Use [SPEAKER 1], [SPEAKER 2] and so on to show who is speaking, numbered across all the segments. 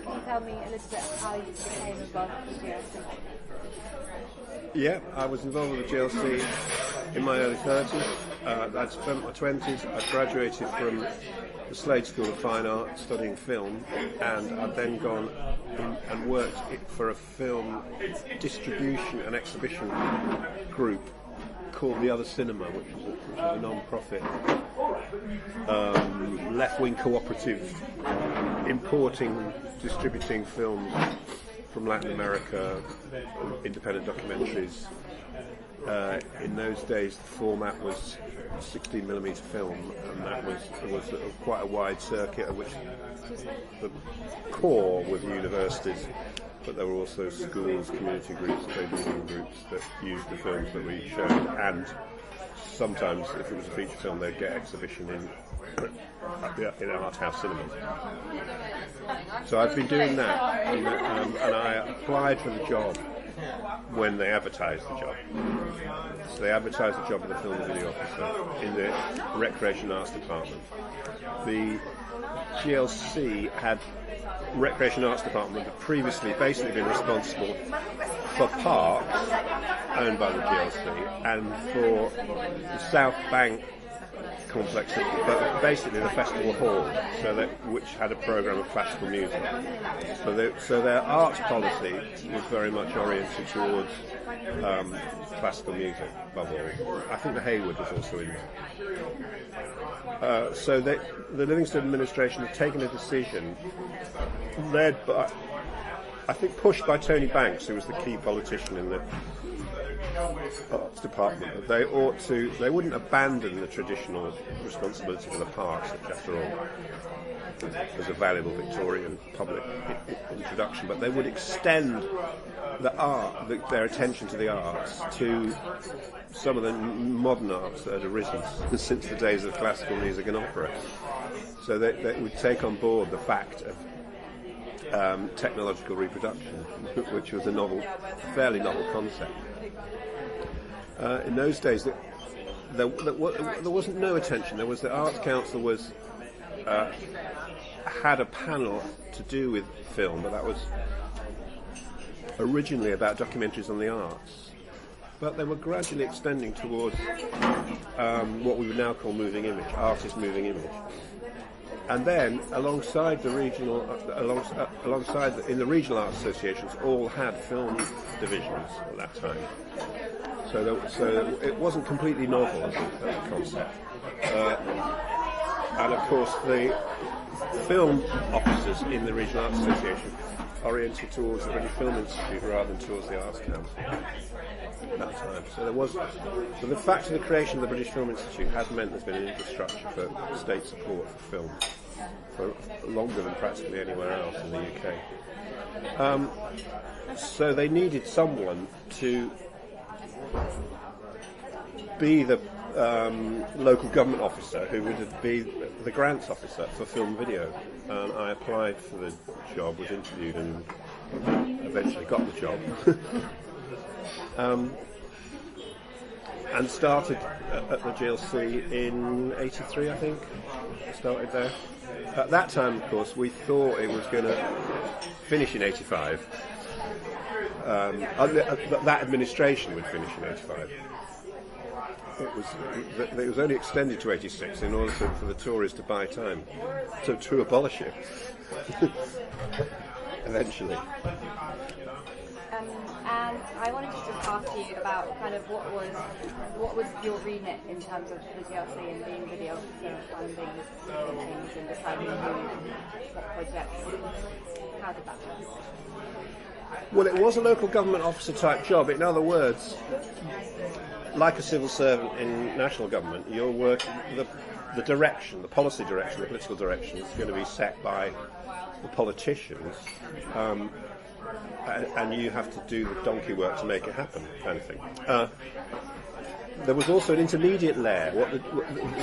[SPEAKER 1] Can you tell me a little bit how you became involved with the GLC?
[SPEAKER 2] Yeah, I was involved with the GLC in my early 30s. I'd spent my 20s. I graduated from the Slade School of Fine Art studying film, and I'd then gone in and worked for a film distribution and exhibition group called The Other Cinema, which was a non-profit left-wing cooperative importing, distributing films from Latin America, independent documentaries. In those days, the format was 16mm film, and that was quite a wide circuit, of which the core were the universities, but there were also schools, community groups, trade union groups that used the films that we showed, and sometimes, if it was a feature film, they'd get exhibition in art house cinemas. So I've been doing that, and I applied for the job when they advertised the job. So they advertised the job of the film and video officer in the Recreation Arts Department. The GLC had Recreation Arts Department had previously basically been responsible for parks owned by the GLC and for the South Bank complex, but basically the festival hall, which had a programme of classical music. So their arts policy was very much oriented towards classical music, above all. I think the Hayward was also in there. So the Livingston administration had taken a decision, led by, I think, pushed by Tony Banks, who was the key politician in the arts department, that they wouldn't abandon the traditional responsibility for the parks, which after all was a valuable Victorian public introduction, but they would extend their attention to the arts to some of the modern arts that had arisen since the days of classical music and opera. So they would take on board the fact of technological reproduction, which was a fairly novel concept. In those days, there wasn't no attention. There was the Arts Council had a panel to do with film, but that was originally about documentaries on the arts. But they were gradually extending towards what we would now call moving image, artist moving image. And then, alongside the regional arts associations, all had film divisions at that time. So it wasn't completely novel as a concept. And of course, the film officers in the Regional Arts Association oriented towards the British Film Institute rather than towards the Arts Council at that time. So the fact of the creation of the British Film Institute has meant there's been an infrastructure for state support for film for longer than practically anywhere else in the UK. So they needed someone to be the local government officer who would be the grants officer for film video. And I applied for the job, was interviewed, and eventually got the job. And started at the GLC in '83, I think. Started there. At that time, of course, we thought it was going to finish in '85. That administration would finish in '85. It was only extended to '86 in order for the Tories to buy time, to abolish it. Eventually.
[SPEAKER 1] And I wanted to just ask you about kind of what was your remit in terms of the GLC and being video officer, funding things and deciding what projects. How did that work?
[SPEAKER 2] Well, it was a local government officer type job. In other words, like a civil servant in national government, your work, the direction, the policy direction, the political direction is going to be set by the politicians, and you have to do the donkey work to make it happen, kind of thing. There was also an intermediate layer, what the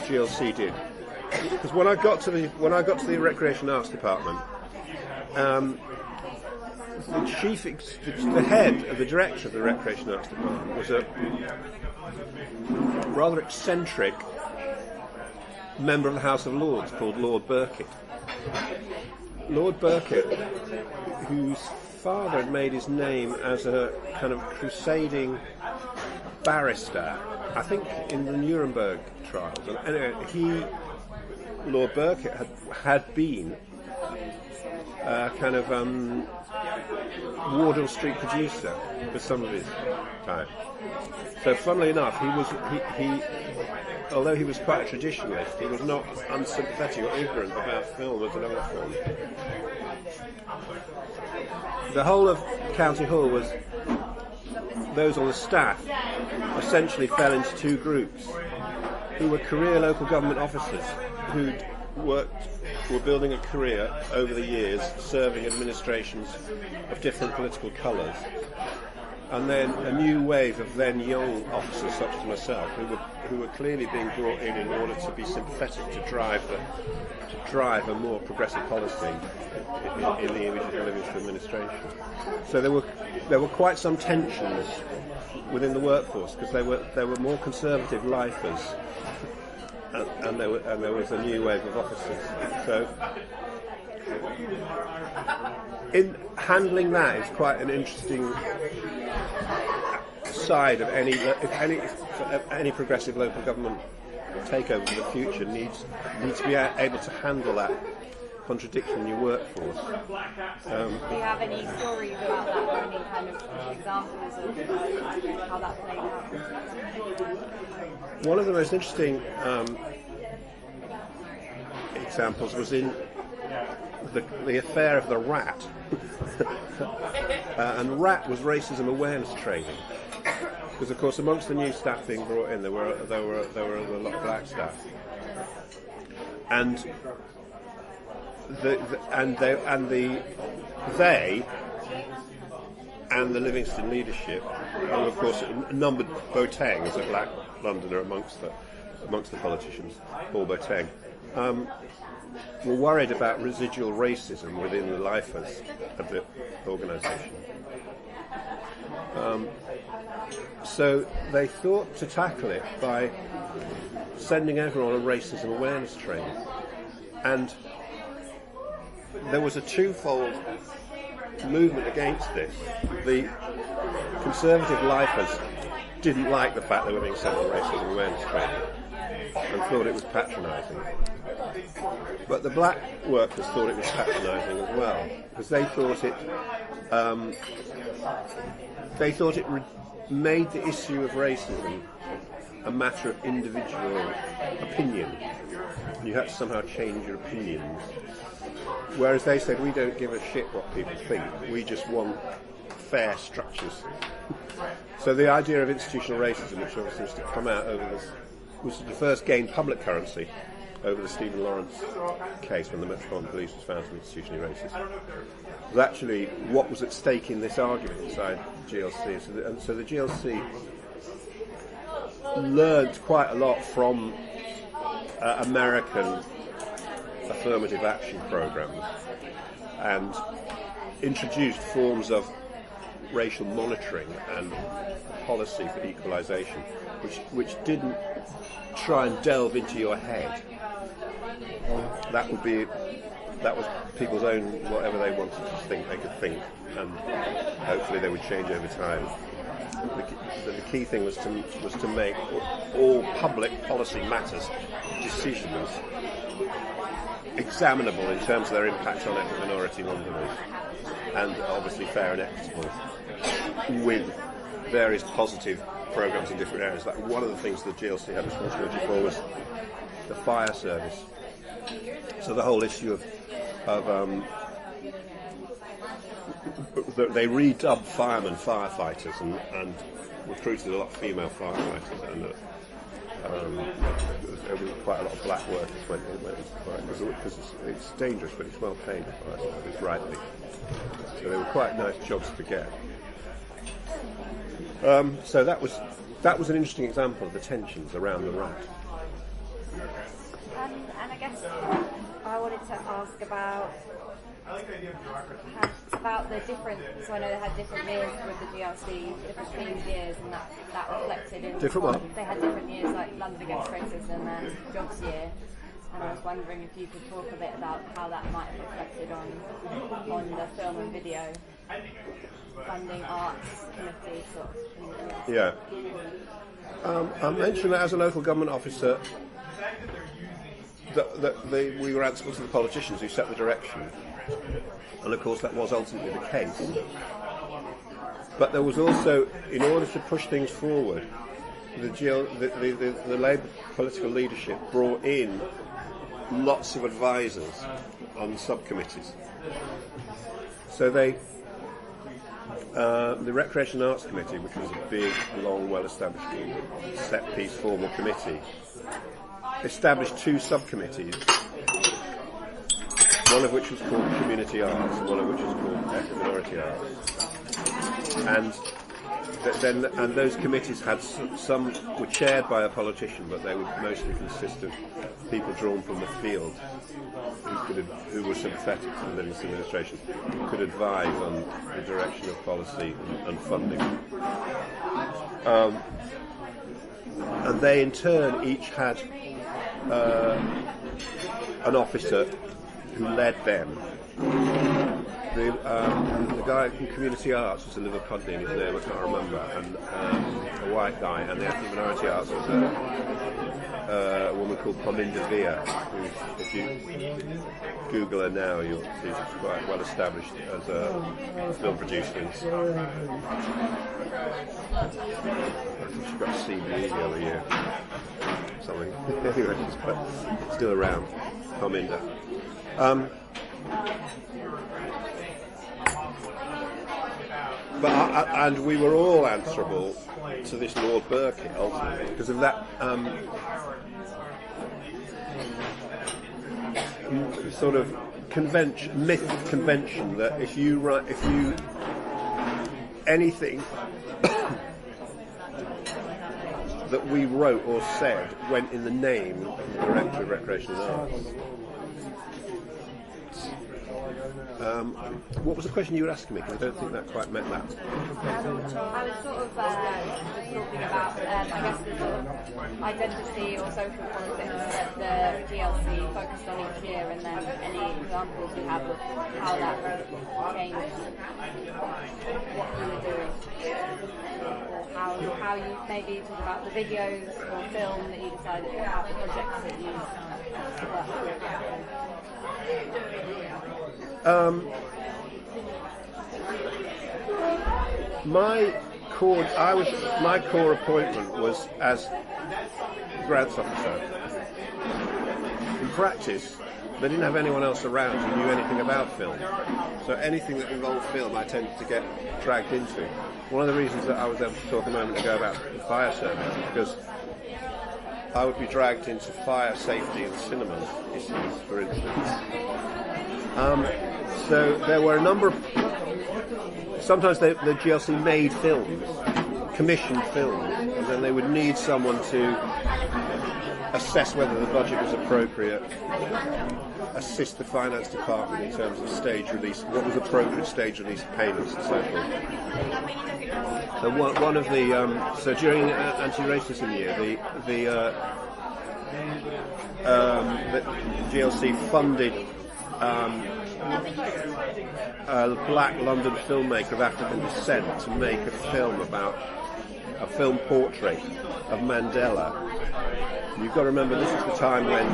[SPEAKER 2] GLC did, because when I got to the Recreation Arts Department, the head of the director of the Recreation Arts Department was a rather eccentric member of the House of Lords called Lord Burkitt. Lord Burkitt, whose father had made his name as a kind of crusading barrister, I think in the Nuremberg trials. And anyway, Lord Burkitt, had been kind of Wardour Street producer for some of his time. So, funnily enough, he although he was quite a traditionalist, he was not unsympathetic or ignorant about film as an art form. The whole of County Hall was, those on the staff essentially fell into two groups, who were career local government officers who'd were building a career over the years serving administrations of different political colours, and then a new wave of then young officers such as myself who were clearly being brought in order to be sympathetic to drive a more progressive policy in the image of the Livingston administration. So there were quite some tensions within the workforce, because there were more conservative lifers, and there was a new wave of officers. So in handling that is quite an interesting side of any progressive local government takeover in the future needs to be able to handle that contradiction in your workforce.
[SPEAKER 1] Do you have any stories about that, or any kind of examples of how that played out?
[SPEAKER 2] One of the most interesting examples was in the affair of the rat. And rat was racism awareness training, because of course amongst the new staff being brought in there were a lot of black staff, and they and the Livingston leadership, and of course numbered Boateng as a black Londoner amongst the politicians, Paul Boateng, were worried about residual racism within the lifers of the organisation. So they thought to tackle it by sending everyone on racism awareness training. And there was a twofold movement against this. The conservative lifers didn't like the fact they were being sent on racism awareness training and thought it was patronising. But the black workers thought it was patronising as well, because they thought it made the issue of racism a matter of individual opinion. You had to somehow change your opinions. Whereas they said, we don't give a shit what people think, we just want fair structures. So the idea of institutional racism, which obviously was to come out over this, was to first gain public currency over the Stephen Lawrence case when the Metropolitan Police was found to be institutionally racist. Was actually what was at stake in this argument inside GLC. So the GLC learned quite a lot from American affirmative action programs and introduced forms of racial monitoring and policy for equalisation, which didn't try and delve into your head. That was people's own, whatever they wanted to think, they could think, and hopefully they would change over time. The key thing was to make all public policy matters, decisions, examinable in terms of their impact on ethnic minority Londoners, and obviously fair and equitable, with various positive programmes in different areas. Like one of the things the GLC had responsibility for was the fire service. So the whole issue of they redubbed firemen firefighters and recruited a lot of female firefighters, and there was quite a lot of black workers went into fire, because it's dangerous, but it's well paid, it's rightly. So they were quite nice jobs to get. So that was an interesting example of the tensions around the rat.
[SPEAKER 1] And I guess I wanted to ask about the different. So I know they had different years with the GLC, different themed years, and that reflected in
[SPEAKER 2] different what?
[SPEAKER 1] They had different years, like London Against Racism and Jobs Year. and I was wondering if you could talk a bit about how that might have reflected on the film and video funding arts committee sort of thing.
[SPEAKER 2] Yeah. I mentioned that as a local government officer, we were answerable to the politicians who set the direction, and of course that was ultimately the case. But there was also, in order to push things forward, the Labour political leadership brought in lots of advisors on subcommittees. So the Recreation and Arts Committee, which was a big, long, well-established, set-piece formal committee, established two subcommittees, one of which was called Community Arts and one of which was called Minority Arts. And those committees had some were chaired by a politician, but they would mostly consist of people drawn from the field who were sympathetic to the Livingston administration, who could advise on the direction of policy and funding. And they in turn each had an officer who led them. The guy from Community Arts was a Liverpudlian, his name I can't remember, and a white guy, and the Ethnic Minority Arts was a woman called Pominda Via, who, if you Google her now, you'll see she's quite well established as a film producer. I think she got a CBE the other year, something. Anyway, she's still around, Pominda. And we were all answerable to this Lord Birkett ultimately because of that sort of myth of convention that if you anything that we wrote or said went in the name of the Director of Recreation and Arts. What was the question you were asking me? Because I don't think that quite met that.
[SPEAKER 1] I was sort of just talking about, I guess, the sort of identity or social politics that the GLC focused on each year, and then any examples you have of how that changed what you were doing, or how you maybe talk about the videos or film that you decided to have, the projects that you worked with.
[SPEAKER 2] My core appointment was as grants officer. In practice, they didn't have anyone else around who knew anything about film. So anything that involved film, I tended to get dragged into. One of the reasons that I was able to talk a moment ago about the fire service is because I would be dragged into fire safety and cinema issues, for instance. So there were a number of... Sometimes the GLC made films, commissioned films, and then they would need someone to assess whether the budget was appropriate, assist the finance department in terms of stage release, what was appropriate stage release payments and so forth. So one of the... so during anti-racism year, the GLC funded a black London filmmaker of African descent to make a film portrait of Mandela. And you've got to remember this is the time when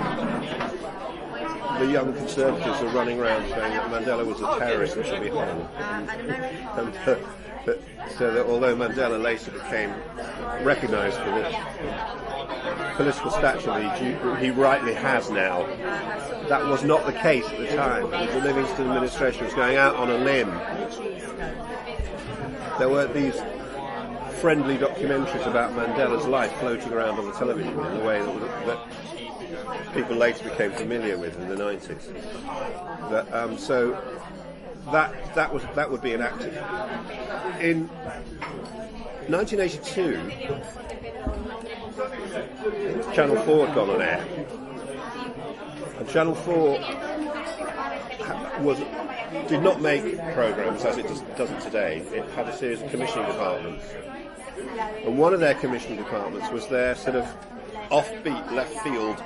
[SPEAKER 2] the young conservatives are running around saying that Mandela was a terrorist and should be hung. So that although Mandela later became recognised for the political stature that he rightly has now, that was not the case at the time. The Livingston administration was going out on a limb. There were these friendly documentaries about Mandela's life floating around on the television in the way that people later became familiar with in the 90s. So that would be enacted. In 1982, Channel 4 had gone on air, and Channel 4 did not make programmes as it doesn't today. It had a series of commissioning departments, and one of their commissioning departments was their sort of offbeat, left field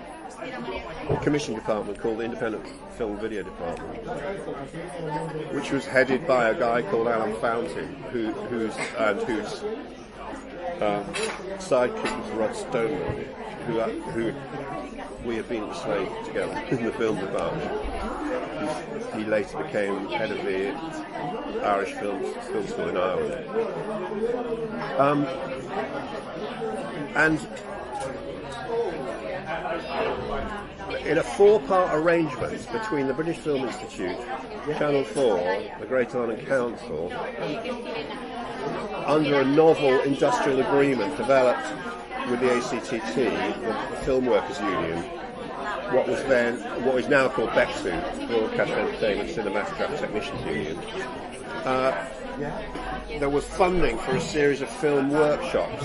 [SPEAKER 2] commission department called the Independent Film Video Department, which was headed by a guy called Alan Fountain, whose sidekick was Rod Stoneman, who we have been enslaved together in the film department. He later became head of the Irish Film School in Ireland. And in a four-part arrangement between the British Film Institute, Channel 4, the Great Ormond Council, under a novel industrial agreement developed with the ACTT, the Film Workers Union, what is now called BECSU, Broadcast Entertainment Cinematograph Technicians Union, there was funding for a series of film workshops.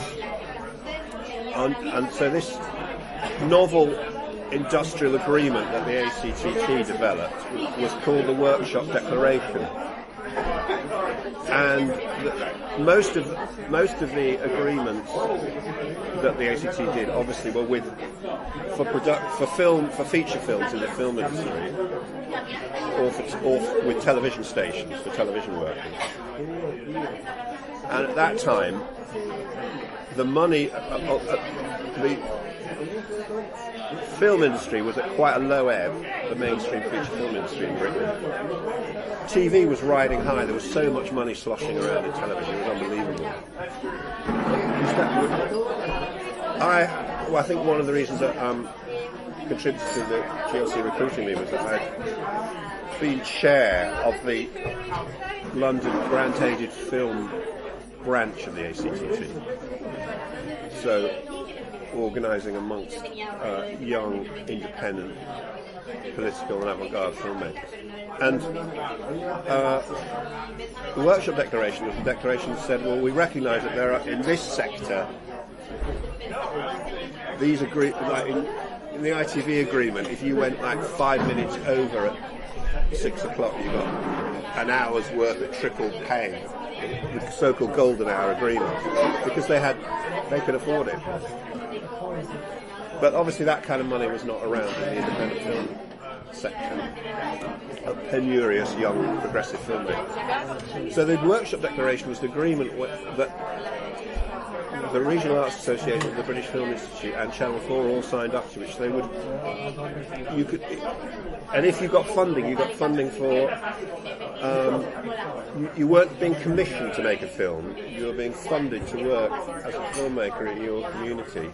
[SPEAKER 2] And so this novel industrial agreement that the ACTT developed was called the Workshop Declaration. And most of the agreements that the ACT did, obviously, were for feature films in the film industry, or with television stations for television workers. And at that time, the money, the film industry was at quite a low ebb, the mainstream feature film industry in Britain. TV was riding high. There was so much money sloshing around in television. It was unbelievable. I think one of the reasons that contributed to the GLC recruiting me was that I'd been chair of the London grant-aided film branch of the ACTT. So, organising amongst young, independent, political and avant-garde filmmakers. And the Workshop Declaration was a declaration that said, well, we recognise that there are, in this sector, these in the ITV agreement, if you went like 5 minutes over at 6 o'clock, you got an hour's worth of triple pay, the so-called golden hour agreement, because they could afford it. But obviously that kind of money was not around in the independent film sector of penurious young progressive filmmakers. So the Workshop Declaration was the agreement that the Regional Arts Association, the British Film Institute and Channel 4 all signed up to, which they would, and if you got funding, you got funding for, you weren't being commissioned to make a film, you were being funded to work as a filmmaker in your community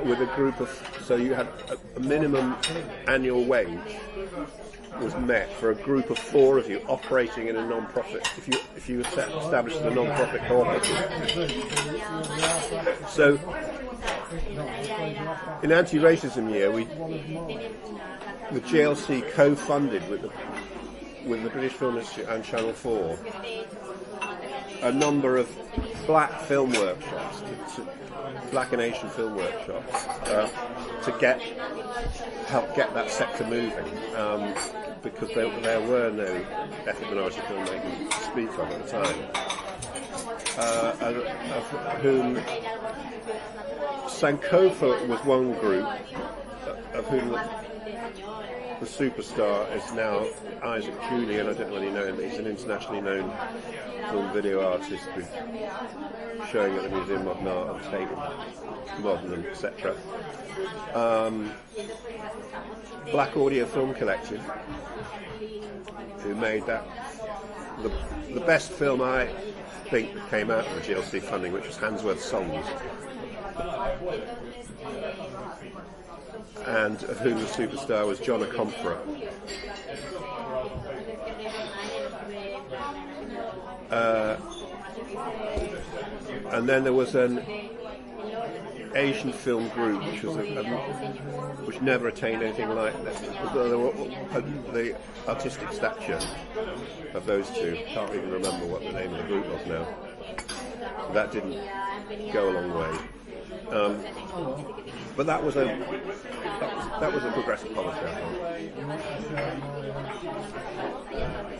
[SPEAKER 2] with a group of, so you had a minimum annual wage was met for a group of 4 of you operating in a non-profit, if you established a non-profit cooperative. So, in anti-racism year, the GLC co-funded with the British Film Institute and Channel 4 a number of black film workshops, black and Asian film workshops, to help get that sector moving. Because there were no ethnic minority filmmakers to speak of at the time, of whom Sankofa was one group, of whom the superstar is now Isaac Julian. I don't know whether you know him, but he's an internationally known film video artist with showing at the Museum of Modern Art and Tate Modern, etc. Black Audio Film Collective, who made that the best film I think that came out of the GLC funding, which was Handsworth Songs, and of whom the superstar was John Acompra. And then there was an Asian film group which never attained anything like that. The artistic stature of those two, can't even remember what the name of the group was now. That didn't go a long way. But that was a progressive policy, I thought,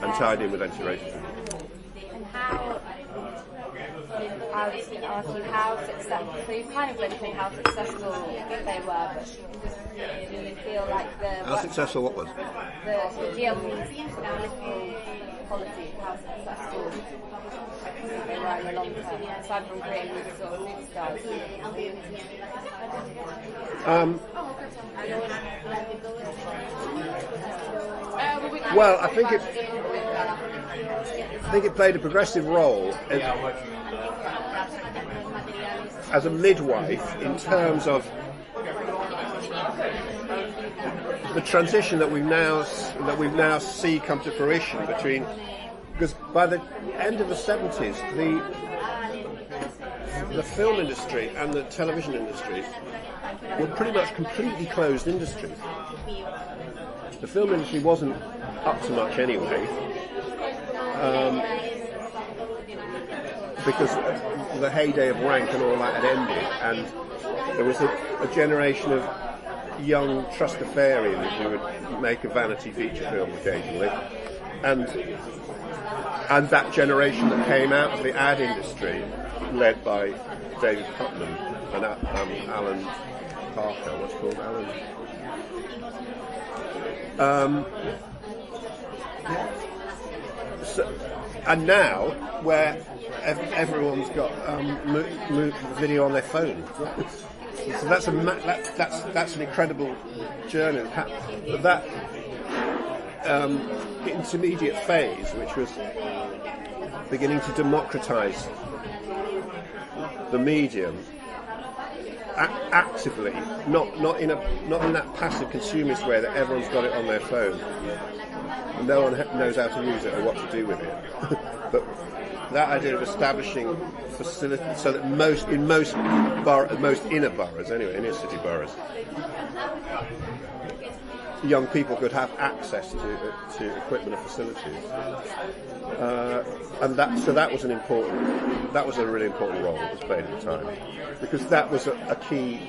[SPEAKER 2] and tied in with anti-racism.
[SPEAKER 1] I was going to ask you how successful, so you kind of mentioned how successful they were, but Do you feel like
[SPEAKER 2] How successful what was?
[SPEAKER 1] the GLC's political policy, how successful they were in the long term, aside from creating these sort of new stars?
[SPEAKER 2] Well, I think it played a progressive role as a midwife in terms of the transition that we now see come to fruition between, because by the end of the 70s, the film industry and the television industries were pretty much completely closed industries. The film industry wasn't up to much anyway, because the heyday of rank and all that had ended, and there was a generation of young trustafarians who would make a vanity feature film occasionally, and that generation that came out of the ad industry, led by David Putnam and Alan Parker, what's called Alan. And now, where everyone's got video on their phone, so that's an incredible journey. But that intermediate phase, which was beginning to democratise the medium actively, not in that passive consumerist way that everyone's got it on their phone. No one knows how to use it or what to do with it. But that idea of establishing facilities so that most inner boroughs, anyway, inner city boroughs, young people could have access to equipment and facilities, and that was a really important role that was played at the time, because that was a key.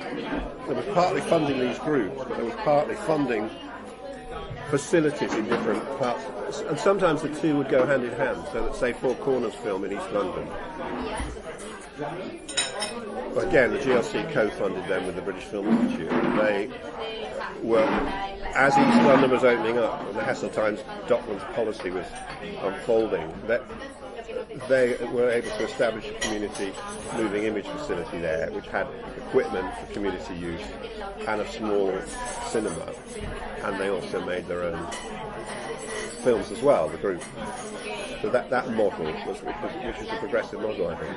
[SPEAKER 2] There was partly funding these groups, but there was partly funding facilities in different parts, and sometimes the two would go hand in hand. So that, say, Four Corners Film in East London, again, the GLC co-funded them with the British Film Institute. They were, as East London was opening up and the Heseltine's Docklands policy was unfolding, that they were able to establish a community moving image facility there, which had equipment for community use and a small cinema, and they also made their own films as well, the group. So that model which was a progressive model, I think.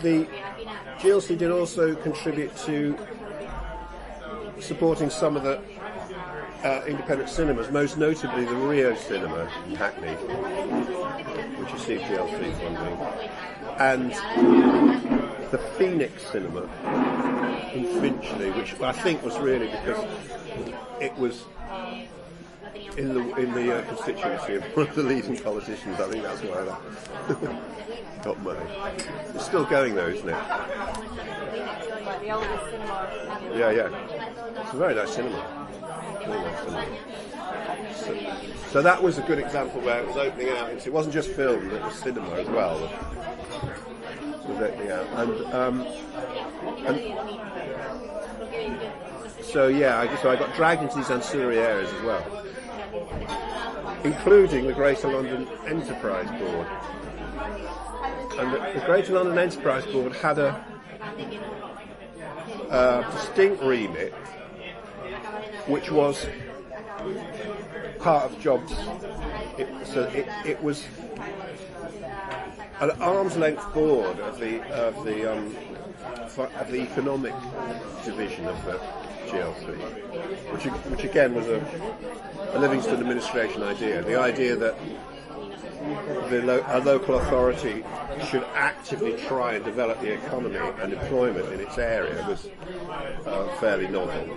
[SPEAKER 2] The GLC did also contribute to supporting some of the independent cinemas, most notably the Rio Cinema in Hackney, which received GLC funding, and the Phoenix Cinema in Finchley, which I think was really because it was in the constituency of one of the leading politicians. I think that's why that got money. It's still going though, isn't it?
[SPEAKER 1] Like the oldest cinema.
[SPEAKER 2] Yeah. It's a very nice cinema. So that was a good example where it was opening out into, it wasn't just film, it was cinema as well. It was opening out. And so I got dragged into these ancillary areas as well, including the Greater London Enterprise Board. And the Greater London Enterprise Board had a distinct remit, which was part of jobs. It was an arm's length board of the economic division of the GLC, which again was a Livingston administration idea. The idea that a local authority should actively try and develop the economy and employment in its area was fairly novel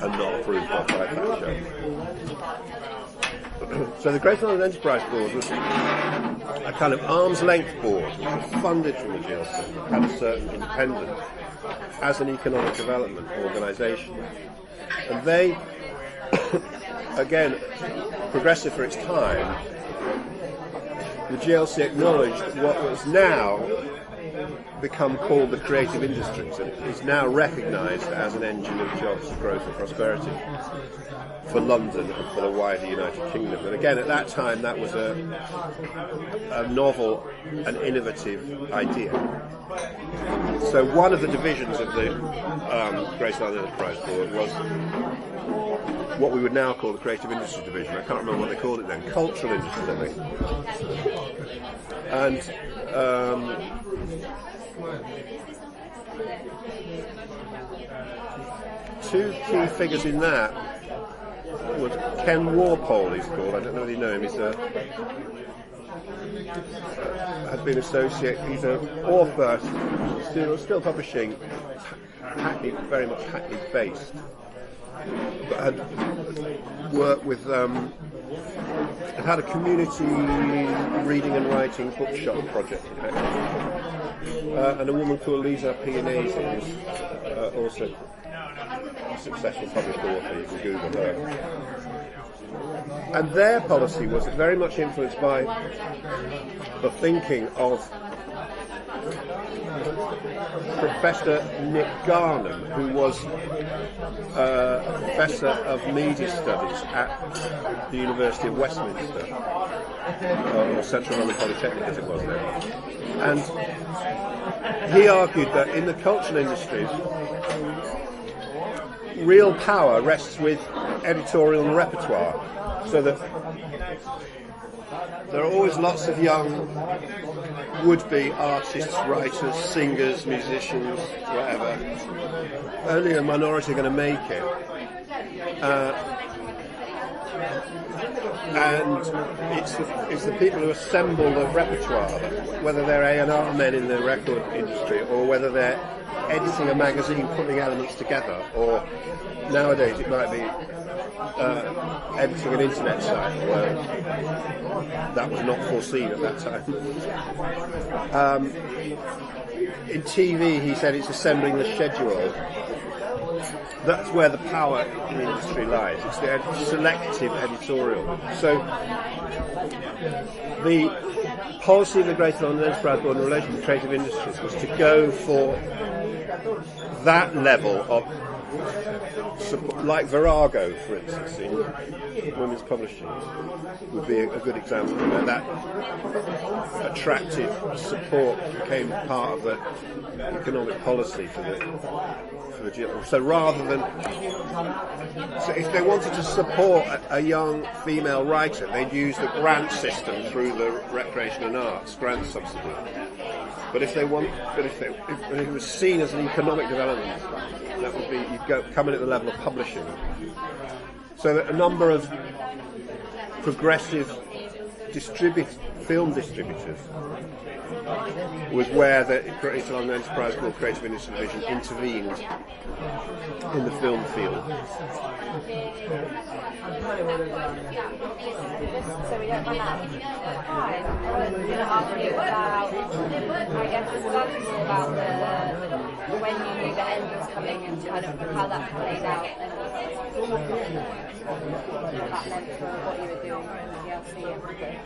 [SPEAKER 2] and not approved by Thatcher. So the Greater London Enterprise Board was a kind of arm's length board which was funded from the GLC, had a certain independence as an economic development organisation. And they, again, progressive for its time, the GLC acknowledged what was now become called the creative industries, and is now recognised as an engine of jobs, growth and prosperity for London and for the wider United Kingdom. And again, at that time, that was a novel and innovative idea. So one of the divisions of the Greater London Enterprise Board was what we would now call the Creative Industry Division. I can't remember what they called it then. Cultural Industries, I think. And two key figures in that was Ken Warpole, he's called. I don't know whether you know him. He's has been associated. He's an author, still publishing, Hackney, very much Hackney based, but had worked with, had a community reading and writing bookshop project in Hackney, and a woman called Lisa Pianese, who's also a successful published author. You can Google her. And their policy was very much influenced by the thinking of Professor Nick Garnham, who was a professor of media studies at the University of Westminster, or Central London Polytechnic as it was then. And he argued that in the cultural industries, real power rests with editorial and repertoire, so that there are always lots of young would-be artists, writers, singers, musicians, whatever. Only a minority are going to make it. And it's the people who assemble the repertoire, whether they're A&R men in the record industry or whether they're editing a magazine, putting elements together, or nowadays it might be editing an internet site, where that was not foreseen at that time. In TV, he said it's assembling the schedule. That's where the power in the industry lies. It's the selective editorial. So the policy of the Greater London Enterprise Board in relation to creative industries was to go for that level of support, like Virago, for instance, in women's publishing, would be a good example where that attractive support became part of the economic policy for the GL. So rather than, so if they wanted to support a young female writer, they'd use the grant system through the Recreation and Arts grant subsidy. But if it was seen as an economic development, that would be you'd come in at the level of publishing. So that a number of progressive film distributors was where the Greater London Enterprise Board Creative Industry Division intervened in the film field.
[SPEAKER 1] So we don't run out of time. I was going to ask you about, I guess, about when you knew the end was coming and kind of how that played out and what that meant for what you were doing in TLC and everything.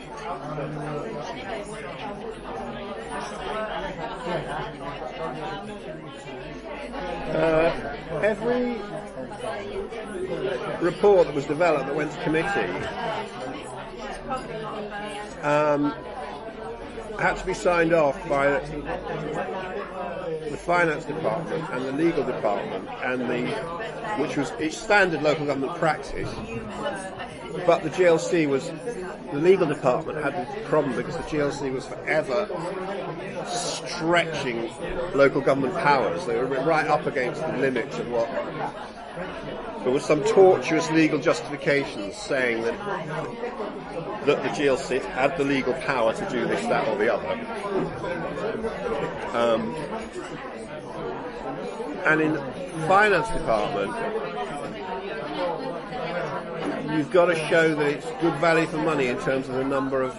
[SPEAKER 2] Every report that was developed that went to committee had to be signed off by the finance department and the legal department, which was its standard local government practice. But the legal department had a problem because the GLC was forever stretching local government powers. They were right up against the limits of what. There was some tortuous legal justifications saying that the GLC had the legal power to do this, that, or the other. And in the finance department, you've got to show that it's good value for money in terms of the number of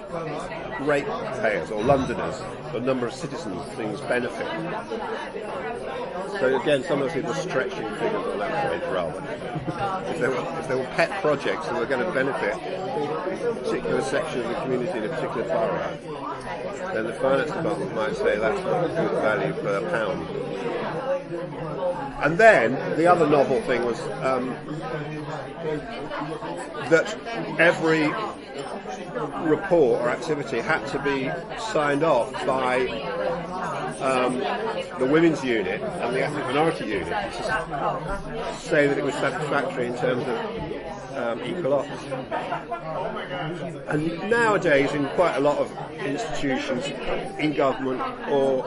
[SPEAKER 2] rate payers or Londoners. a number of citizens things benefit. So again, some of those people are stretching figures on that phrase rather. if there were pet projects that were going to benefit a particular section of the community in a particular borough, then the finance department might say that's not good value per pound. And then the other novel thing was that every report or activity had to be signed off by the women's unit and the ethnic minority unit to say that it was satisfactory in terms of equal ops. And nowadays, in quite a lot of institutions, in government or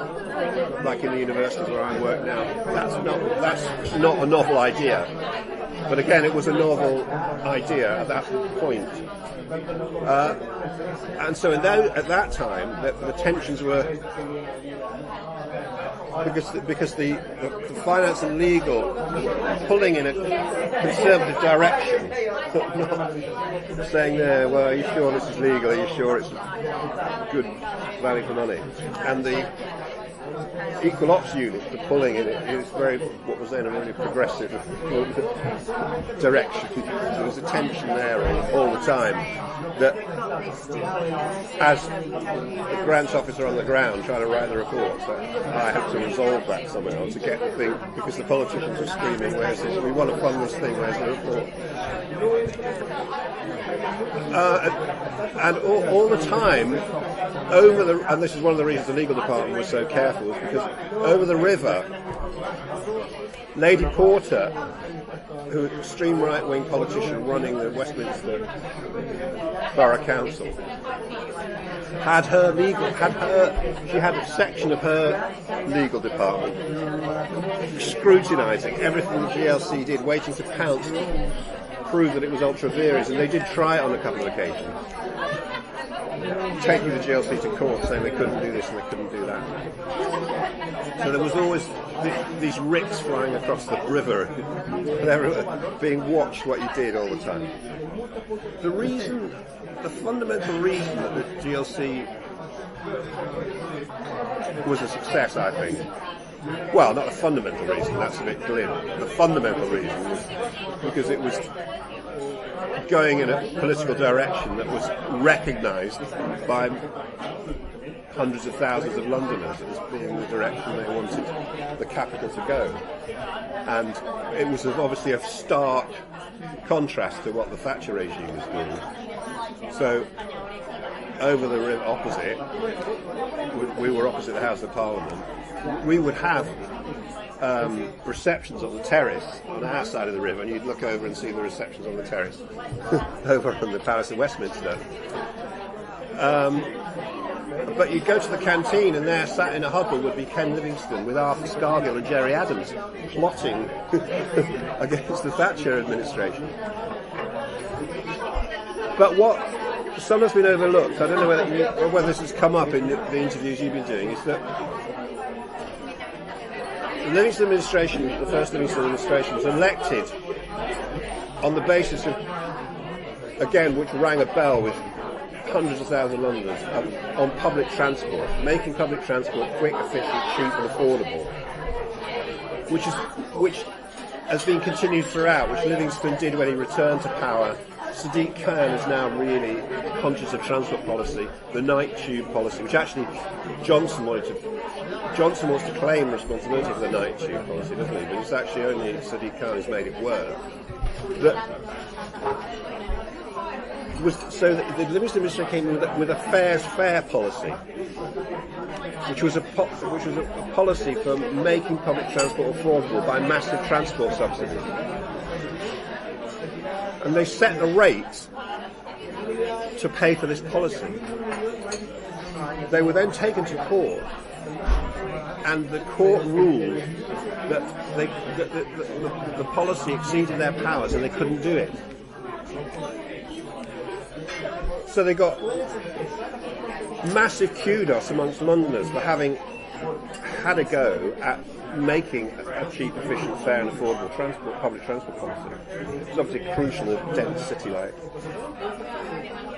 [SPEAKER 2] like in the universities where I work now, that's not a novel idea. But again, it was a novel idea at that point. And so at that time, the tensions were because the finance and legal pulling in a conservative direction, not saying, well, are you sure this is legal? Are you sure it's good value for money? And the equal ops unit, the pulling in it, is very, what was then a really progressive direction. There was a tension there all the time that as the grants officer on the ground trying to write the reports, I had to resolve that somehow to get the thing, because the politicians were screaming, where's this, we want to fund this thing, where's the report? And all the time, and this is one of the reasons the legal department was so careful, is because over the river, Lady Porter, who was an extreme right-wing politician running the Westminster Borough Council, she had a section of her legal department scrutinising everything the GLC did, waiting to pounce to prove that it was ultra vires, and they did try it on a couple of occasions, taking the GLC to court, saying they couldn't do this and they couldn't do that. So there was always these writs flying across the river, they were being watched what you did all the time. The fundamental reason that the GLC was a success, I think, well, not the fundamental reason, that's a bit glim. The fundamental reason was because it was going in a political direction that was recognised by hundreds of thousands of Londoners as being the direction they wanted the capital to go. And it was obviously a stark contrast to what the Thatcher regime was doing. So, over the river opposite, we were opposite the House of Parliament, we would have receptions on the terrace on the outside of the river, and you'd look over and see the receptions on the terrace over from the Palace of Westminster. But you'd go to the canteen, and there, sat in a huddle, would be Ken Livingstone with Arthur Scargill and Jerry Adams plotting against the Thatcher administration. But what some has been overlooked, I don't know whether this has come up in the interviews you've been doing, is that the Livingstone administration, the first Livingstone administration, was elected on the basis of, again, which rang a bell with hundreds of thousands of Londoners, on public transport, making public transport quick, efficient, cheap and affordable, which has been continued throughout, which Livingstone did when he returned to power. Sadiq Khan is now really conscious of transport policy, the night tube policy, which actually Johnson wants to claim responsibility for the night tube policy, doesn't he? But it's actually only Sadiq Khan who's made it work. So the Livingstone administration came with a fares fair policy, which was a policy for making public transport affordable by massive transport subsidies. And they set the rate to pay for this policy. They were then taken to court, and the court ruled that the policy exceeded their powers and they couldn't do it. So they got massive kudos amongst Londoners for having had a go at making a cheap, efficient, fair and affordable public transport policy. It's obviously crucial in a dense city like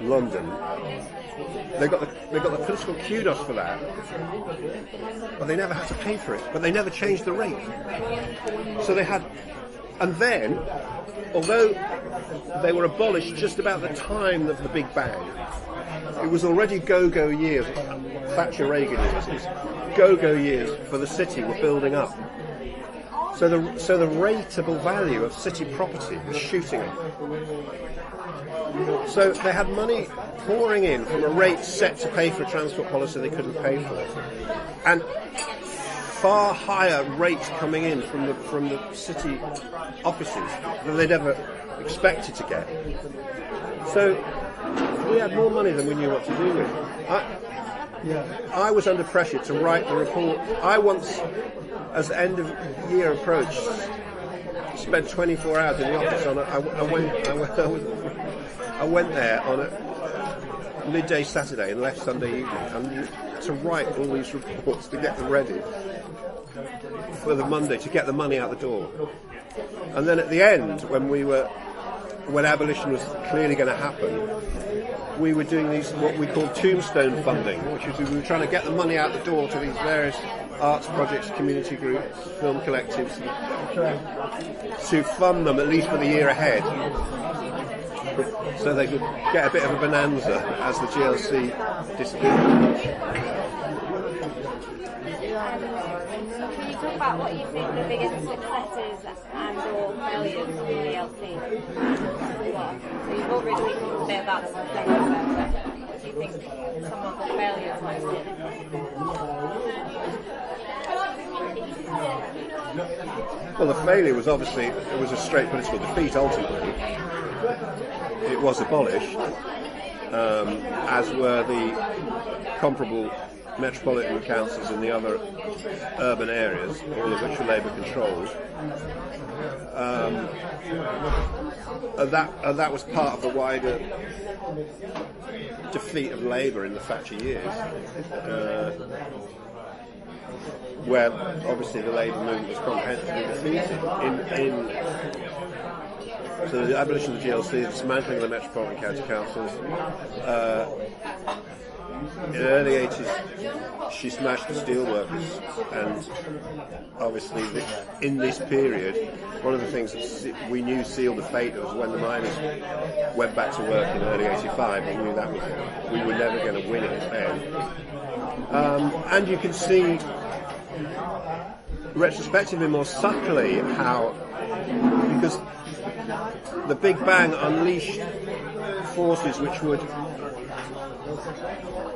[SPEAKER 2] London. They got the political kudos for that, but they never had to pay for it. But they never changed the rate. So they had, and then, although they were abolished just about the time of the Big Bang, it was already go-go years. Thatcher Reagan years. It was go-go years for the city were building up. So the rateable value of city property was shooting up. So they had money pouring in from a rate set to pay for a transport policy they couldn't pay for, and far higher rates coming in from the city offices than they'd ever expected to get. So we had more money than we knew what to do with. I was under pressure to write the report. I once, as the end of year approached, spent 24 hours in the office on it. I went there on a midday Saturday and left Sunday evening, and to write all these reports to get them ready for the Monday to get the money out the door. And then at the end, when abolition was clearly going to happen, we were doing these what we called tombstone funding, which is we were trying to get the money out the door to these various arts projects, community groups, film collectives, to fund them at least for the year ahead, so they could get a bit of a bonanza as the GLC disappeared.
[SPEAKER 1] Can you talk about what you think the biggest successes and/or failures of the GLC were? So you've already talked a bit about the successes, but what do you think some of the failures might be?
[SPEAKER 2] Well, the failure was obviously, it was a straight political defeat ultimately. It was abolished, as were the comparable metropolitan councils in the other urban areas, all of which were Labour controlled. And that was part of the wider defeat of Labour in the Thatcher years, where obviously the Labour movement was comprehensively defeated. So the abolition of the GLC, the dismantling of the metropolitan county councils. In the early 80s, she smashed the steelworkers, and obviously in this period, one of the things that we knew sealed the fate was when the miners went back to work in early 85. We knew that we were never going to win it then. And you can see retrospectively more subtly how, because the Big Bang unleashed forces which would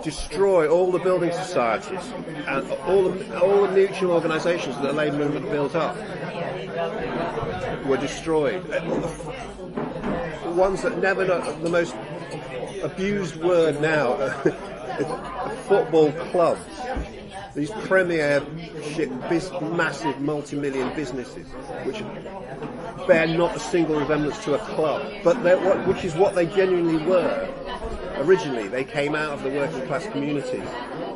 [SPEAKER 2] destroy all the building societies and all the mutual organisations that the Labour movement built up were destroyed. Ones that never know, the most abused word now, football clubs. These premiership, massive multi-million businesses, which bear not a single resemblance to a club, but which is what they genuinely were. Originally, they came out of the working class communities,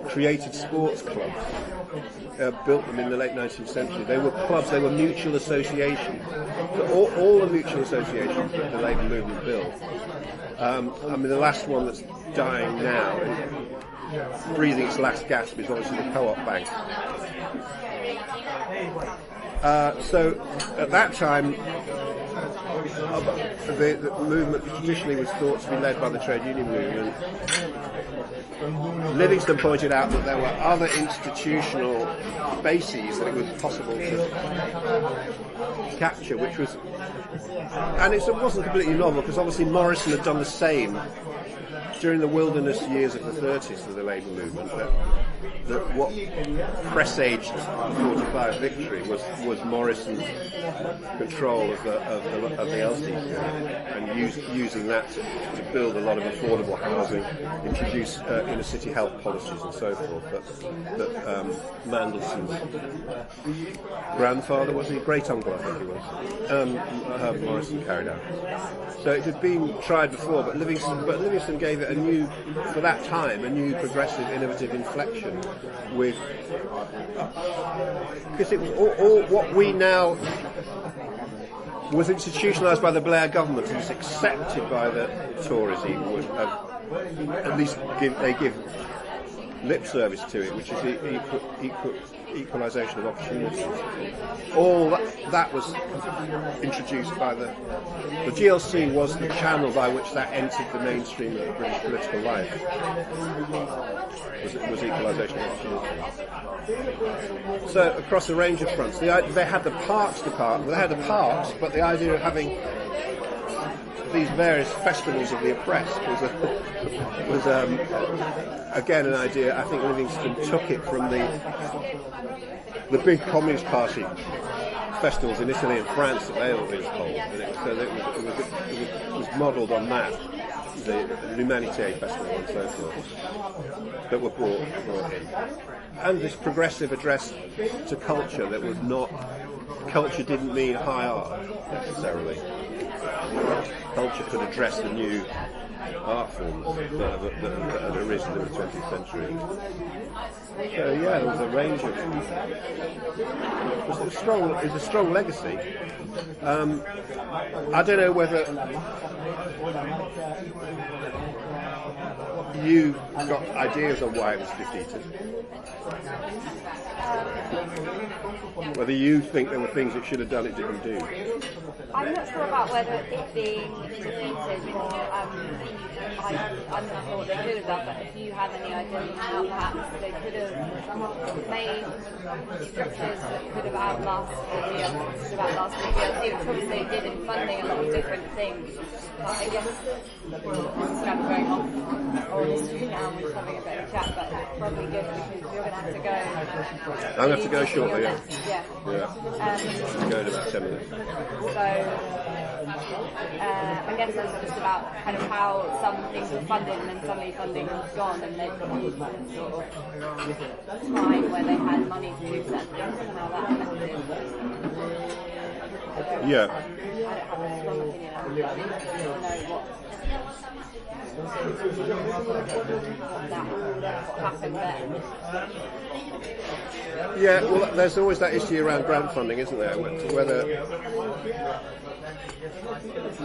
[SPEAKER 2] created sports clubs, built them in the late 19th century. They were clubs, they were mutual associations. So all the mutual associations that the Labour movement built. I mean, the last one that's dying now, breathing its last gasp, is obviously the Co-op Bank. So at that time, the movement traditionally was thought to be led by the trade union movement. Livingston pointed out that there were other institutional bases that it was possible to capture, which was, and it wasn't completely novel, because obviously Morrison had done the same during the wilderness years of the 30s of the Labour movement. That what presaged the 45 victory was Morrison's control of the LCC and using that to build a lot of affordable housing, introduce inner city health policies and so forth. That Mandelson's grandfather, was he? Great uncle, I think he was. Herbert Morrison carried out. So it had been tried before, but Livingston gave it a new, for that time, a new progressive, innovative inflection with, because it was all what we now was institutionalised by the Blair government and was accepted by the Tories, even would at least they give lip service to it, which is equalisation of opportunities. All that was introduced by the GLC was the channel by which that entered the mainstream of British political life. Was equalisation of opportunities. So across a range of fronts, they had the parks department. They had the parks, but the idea of having these various festivals of the oppressed was again an idea. I think Livingston took it from the big Communist Party festivals in Italy and France that they always hold, and it was modelled on that, the L'Humanité Festival and so forth, that were brought in, and this progressive address to culture that was not. Culture didn't mean high art necessarily. Culture could address the new art forms that had arisen in the 20th century. So yeah, there was a range of. It was a strong legacy. I don't know whether you got ideas on why it was defeated. Whether you think there were things it should have done it didn't do.
[SPEAKER 1] I'm not sure about whether it being defeated or I'm not sure what they could have done, but if you have any ideas on how perhaps they could have made structures that could have outlasted the DLC, which obviously they did in funding a lot of different things. But I guess it's kind of going on history now, we're just having a bit of a chat, but it's probably good because you're going to have to go.
[SPEAKER 2] I'm going to have to go shortly, yeah.
[SPEAKER 1] Yeah.
[SPEAKER 2] Go in about 10 minutes.
[SPEAKER 1] So, I guess it's just about kind of how some things were funded and then suddenly funding was gone and they've got used in sort of time where they had money to do certain things and how that affected.
[SPEAKER 2] Yeah.
[SPEAKER 1] I don't have a strong opinion on it, but I just want to know what happened there.
[SPEAKER 2] Yeah, well, there's always that issue around grant funding, isn't there?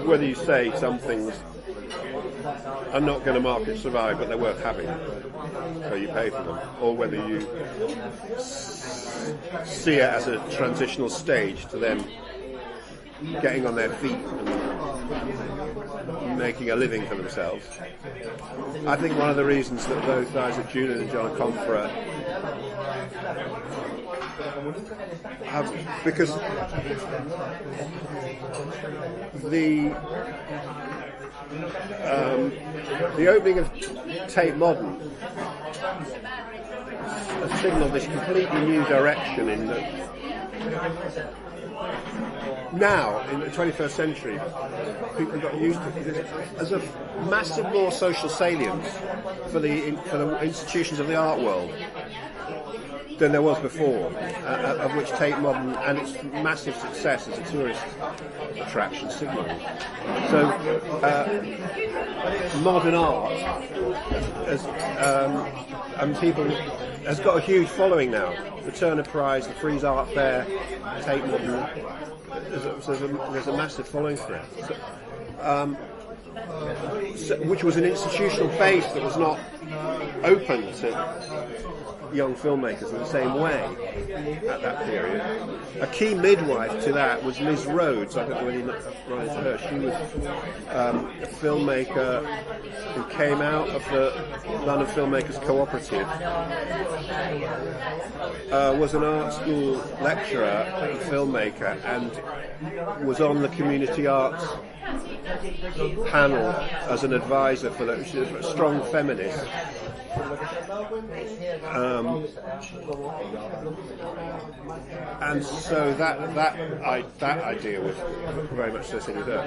[SPEAKER 2] Whether you say some things are not going to market survive, but they're worth having, so you pay for them, or whether you see it as a transitional stage to them getting on their feet and making a living for themselves. I think one of the reasons that those guys at Julian and John Confra have, because the opening of Tate Modern has signalled this completely new direction in the now, in the 21st century, people got used to it. There's a massive more social salience for the institutions of the art world than there was before, of which Tate Modern and its massive success as a tourist attraction signals. So, modern art and people has got a huge following now. The Turner Prize, the Frieze Art Fair, Tate Modern. There's a massive following for it, which was an institutional base that was not open to young filmmakers in the same way at that period. A key midwife to that was Liz Rhodes. I don't know whether you run into her. She was a filmmaker who came out of the London Filmmakers Cooperative, was an art school lecturer and filmmaker, and was on the community arts panel as an advisor for that. She was a strong feminist. And so that idea was very much associated with her.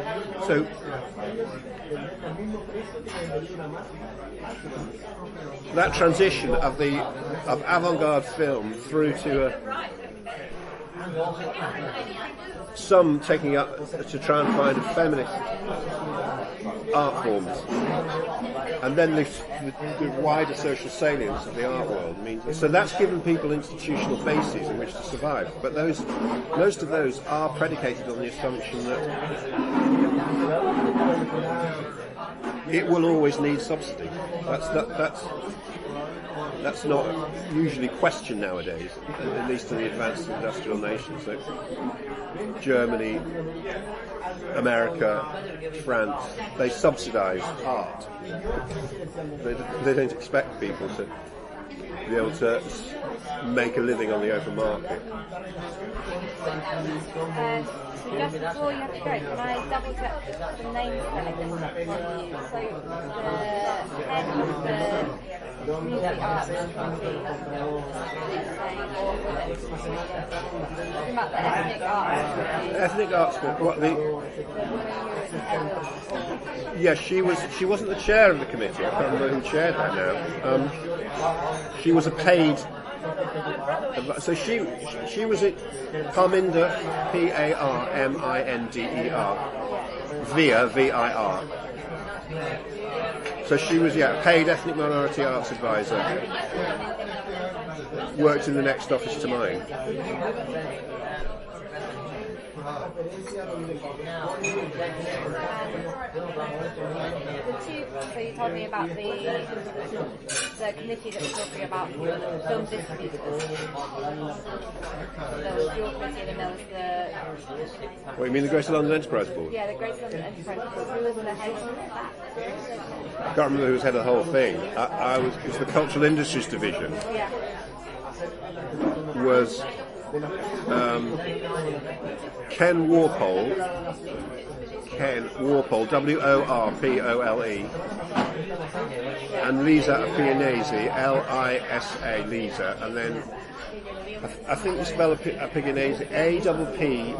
[SPEAKER 2] So that transition of avant-garde film through to some taking up to try and find a feminist art forms. And then the wider social salience of the art world means so that's given people institutional bases in which to survive. But most of those are predicated on the assumption that it will always need subsidy. That's not usually questioned nowadays, at least in the advanced industrial nations. So Germany, America, France, they subsidise art. They don't expect people to be able to make a living on the open market.
[SPEAKER 1] Just before you have to go, can I double check the name spelling from you? So the head of the community arts committee is saying, or was it talking about the ethnic arts committee?
[SPEAKER 2] Ethnic arts committee. What the? Yes, she wasn't the chair of the committee. I can't remember who chaired that now. She was a paid. So she was at Parminder, Parminder, via VIR. So she was a paid ethnic minority arts advisor. Worked in the next office to mine.
[SPEAKER 1] So you told me about the committee that was talking about film distributors. There was your committee and there was the...
[SPEAKER 2] What, you mean the Greater London Enterprise Board?
[SPEAKER 1] Yeah, the Greater London Enterprise Board. Who was the head of that?
[SPEAKER 2] I can't remember who was head of the whole thing. It was the Cultural Industries Division.
[SPEAKER 1] Yeah.
[SPEAKER 2] Was Ken Warpole, Worpole, and Lisa Apianese, Lisa, Lisa, and then I think you spell Apianese APPIGNAESI,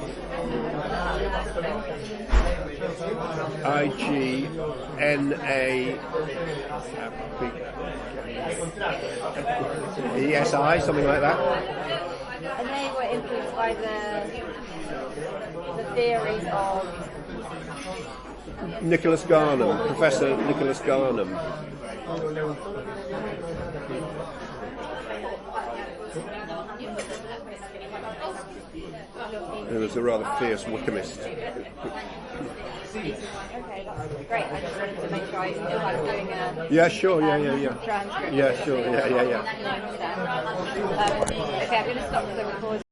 [SPEAKER 2] something like that.
[SPEAKER 1] And they were influenced by the theories of
[SPEAKER 2] Nicholas Garnham, Professor Nicholas Garnham. He was a rather fierce Wickhamist.
[SPEAKER 1] Okay, that's great. I just wanted to make sure I feel like doing a
[SPEAKER 2] sure,
[SPEAKER 1] transcript.
[SPEAKER 2] Yeah, sure, yeah.
[SPEAKER 1] Okay, I'm going to stop the recording.